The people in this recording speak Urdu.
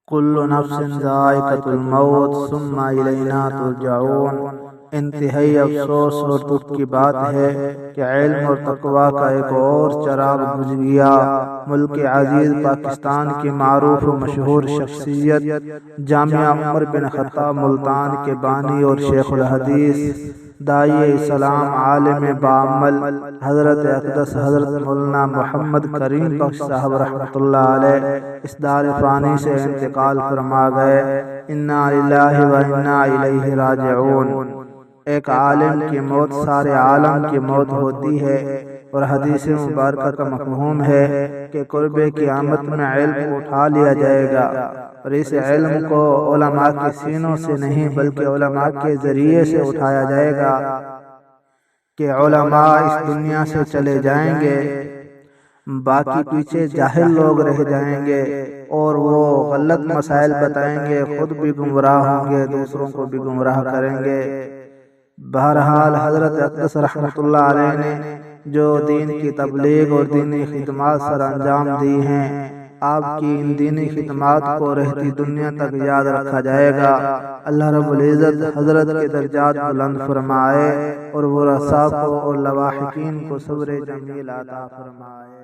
کل نفس ذائقۃ الموت ثم الینا ترجعون۔ انتہائی افسوس اور دکھ کی بات ہے کہ علم اور تقوی کا ایک اور چراغ بجھ گیا۔ ملک عزیز پاکستان کی معروف و مشہور شخصیت جامعہ عمر بن خطاب ملتان کے بانی اور شیخ الحدیث داعی اسلام عالم بعمل حضرت اقدس حضرت مولانا محمد کریم بخش صاحب رحمۃ اللہ علیہ اس دار فانی سے انتقال فرما گئے۔ انا للہ و انا الیہ راجعون۔ ایک عالم کی موت سارے عالم کی موت ہوتی ہے، اور حدیث مبارکہ کا مفہوم ہے کہ قرب قیامت میں علم اٹھا لیا جائے گا، اور اس علم کو علماء کے سینوں سے نہیں بلکہ علماء کے ذریعے سے اٹھایا جائے گا کہ علماء اس دنیا سے چلے جائیں گے، باقی پیچھے جاہل لوگ رہ جائیں گے اور وہ غلط مسائل بتائیں گے، خود بھی گمراہ ہوں گے، دوسروں کو بھی گمراہ کریں گے۔ بہرحال حضرت اقدس رحمۃ اللہ علیہ نے جو دین کی تبلیغ اور دینی خدمات سر انجام دی ہیں، آپ کی ان دینی خدمات کو رہتی دنیا تک یاد رکھا جائے گا۔ اللہ رب العزت حضرت کے درجات بلند فرمائے اور ورثاء کو اور لواحقین کو صبر جمیل عطا فرمائے۔